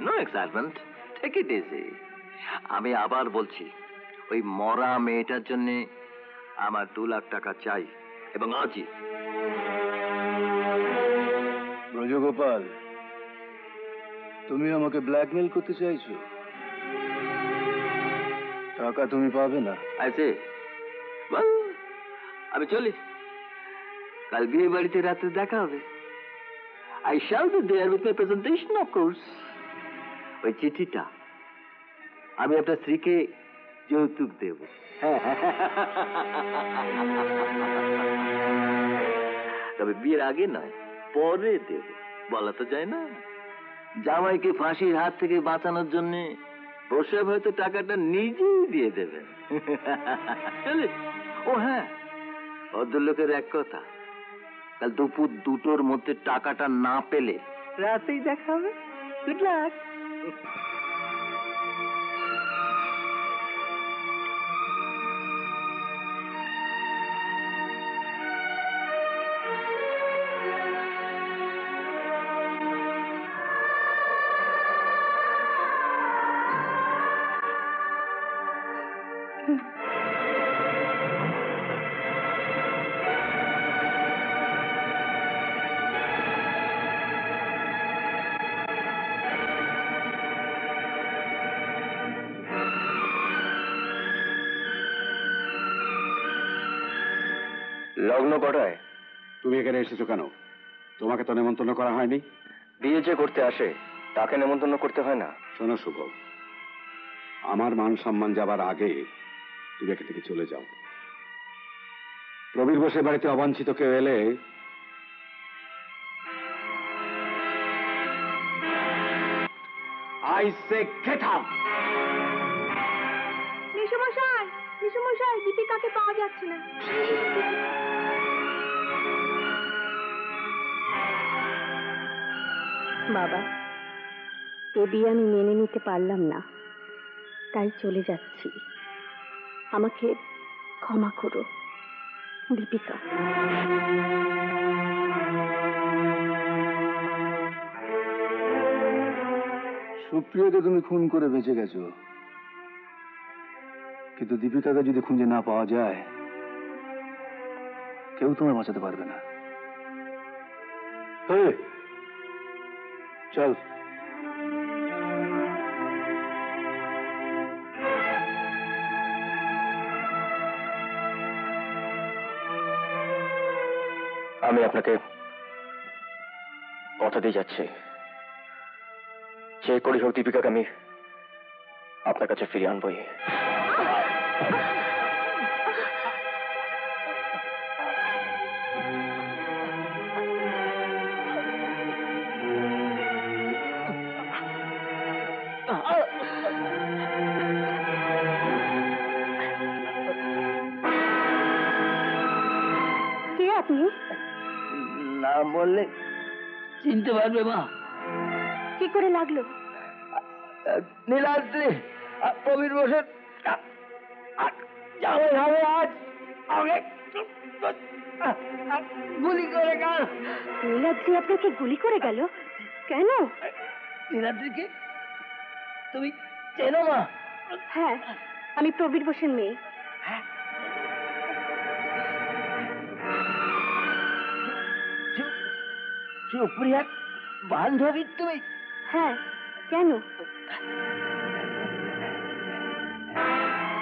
No excitement, take it easy. আমি আবার বলছি, ওই মরা মেয়েটার জন্য আমার 2 লাখ টাকা চাই, এবং আজই। ব্রজগোপাল, তুমি আমাকে ব্ল্যাকমেল করতে চাইছো? টাকা তুমি পাবে না। আছে, আমি চলি। কাল বিয়ে বাড়িতে রাত্রে দেখা হবে। I shall be there with my presentation, of course. ওই চিঠিটা আমি আপনার স্ত্রীকে যৌতুক দেব। তবে বিয়ের আগে নয়, পরে দেব। বলা তো যায় না। জামাইকে ফাঁসির হাত থেকে বাঁচানোর জন্য প্রসব হয়তো টাকাটা নিজেই দিয়ে দেবেন। চলে। ও হ্যাঁ, ভদ্রলোকের এক কথা, কাল দুপুর 2টোর মধ্যে টাকাটা না পেলে রাতেই দেখা হবে। Good luck. লগ্ন কটায়? তুমি এখানে এসেছো কেন? তোমাকে তো নেমন্তন্ন করা হয়নি। বিয়ে যে করতে আসে তাকে নেমন্তন্ন করতে হয় না? শোনো শুভ, আমার মান সম্মান যাবার আগে তুমি এখান থেকে চলে যাও। প্রবীর বসে বাড়িতে অবাঞ্ছিত কেউ এলে I say get out! নিশুমশাই, দীপিকাকে পাওয়া যাচ্ছে না। বাবা, এ বিয়ে আমি মেনে নিতে পারলাম না, তাই চলে যাচ্ছি। আমাকে ক্ষমা করো দীপিকা। সুপ্রিয়াকে তুমি খুন করে বেঁচে গেছো, কিন্তু দীপিকাকে যদি খুঁজে না পাওয়া যায়, কেউ তোমায় বাঁচাতে পারবে না। চল। আমি আপনাকে কথা দিয়ে যাচ্ছি, যে করি হোক দীপিকাকে আমি আপনার কাছে ফিরিয়ে আনবই। কে আপনি? না বললে চিনতে পারবে মা। কি করে লাগলো? নীলাদ্রি, প্রবীর বসে জামাই হবে আজ। আমাকে গুলি করে গেল। নীলাদ্রি আপনাকে গুলি করে গেল? কেন? নীলাদ্রিকে তুমি চেনো মা? হ্যাঁ, আমি প্রবীর বসের মেয়ে। সুপ্রিয়া বান্ধবী তুমি? হ্যাঁ, কেন?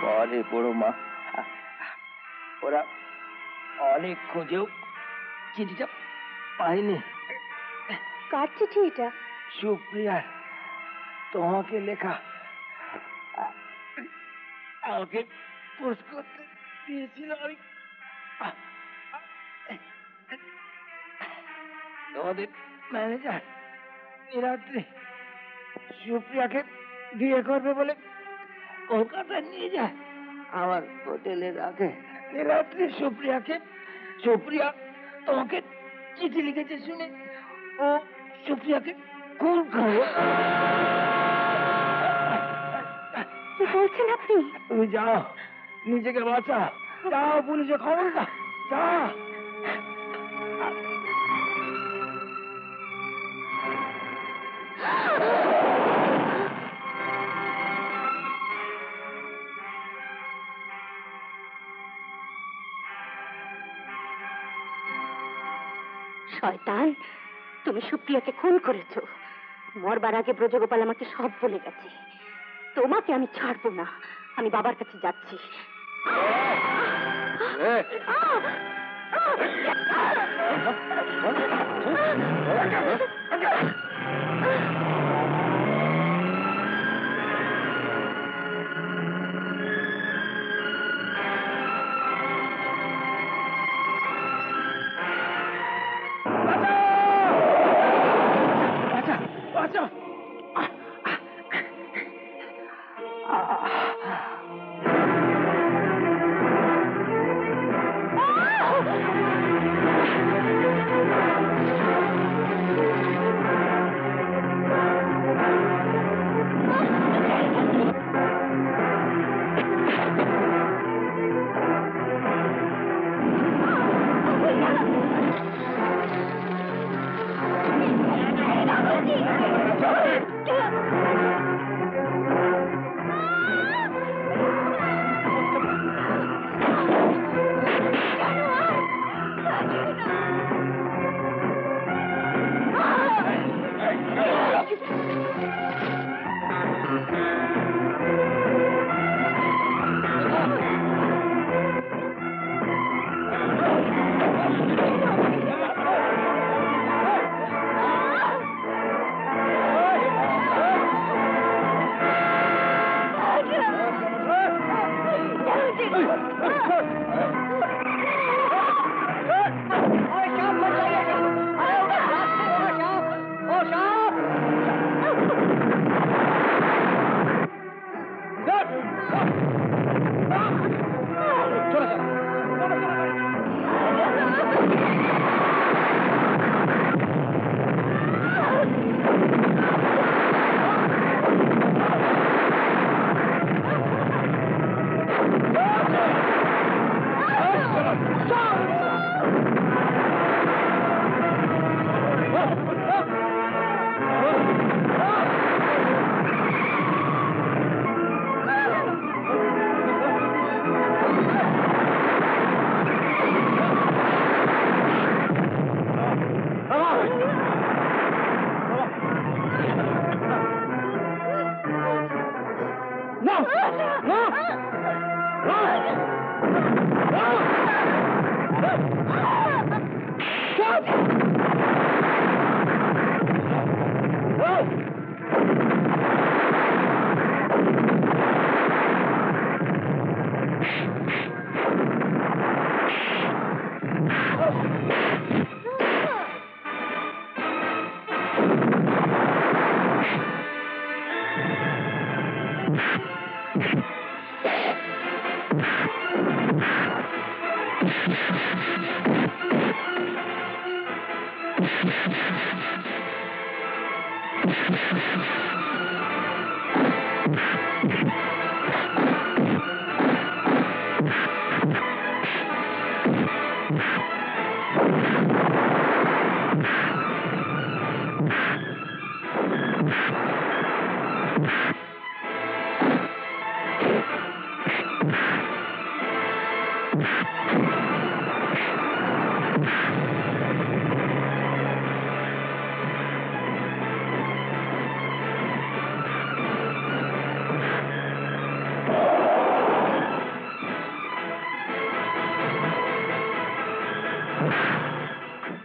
পরে বড় মা, ওরা অনেক খোঁজেও চিঠিটা পাইনি। কার চিঠি এটা? সুপ্রিয়ার, তোমাকে লেখা। আমাকে পোস্ট করতে দিয়েছিল। আমি তোমাদের ম্যানেজার নীলাদ্রি সুপ্রিয়াকে বিয়ে করবে বলে কলকাতায় নিয়ে যায়, আমার হোটেলে রাখে। নীলাদ্রি সুপ্রিয়াকে, সুপ্রিয়া তোমাকে চিঠি লিখেছে শুনে ও সুপ্রিয়াকে খুন করে। কি বলছেন আপনি? তুমি যাও, নিজেকে বাঁচাও। যাও, পুলিশে খবর দাও। যাও। শয়তান, তুমি সুপ্রিয়াকে খুন করেছো। মরবার আগে ব্রজগোপাল আমাকে সব বলে গেছে। তোমাকে আমি ছাড়বো না। আমি বাবার কাছে যাচ্ছি।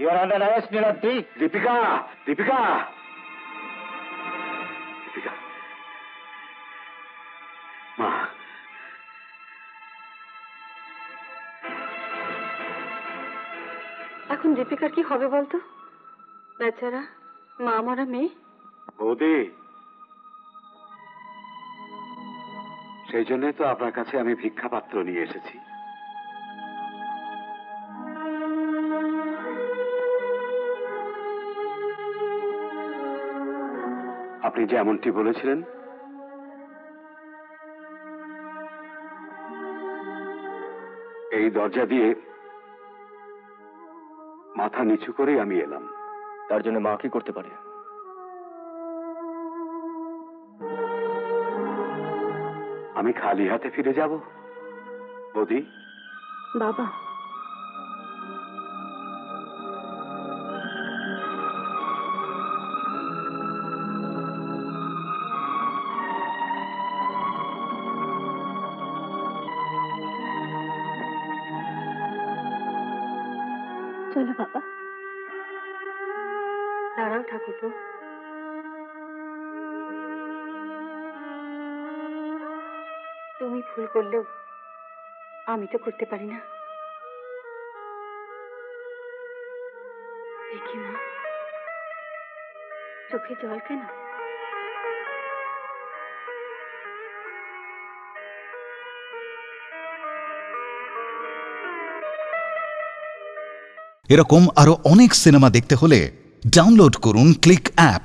You are under arrest, Nilati. Deepika, Deepika, Deepika, মা, এখন দীপিকার কি হবে বলতো? বেচারা মা মরা মেয়ে। বৌদি, সেই জন্যই তো আপনার কাছে আমি ভিক্ষা পাত্র নিয়ে এসেছি। আপনি যেমনটি বলেছিলেন এই দরজা দিয়ে মাথা নিচু করেই আমি এলাম। তার জন্য মা কি করতে পারে? আমি খালি হাতে ফিরে যাব? বৌদি, বাবা, না বাবা। দাঁড়াও ঠাকুরপো, তুমি ভুল করলেও আমি তো করতে পারি না। দেখি মা, চোখে জল কেন? এরকম আরো অনেক সিনেমা দেখতে হলে ডাউনলোড করুন ক্লিক অ্যাপ।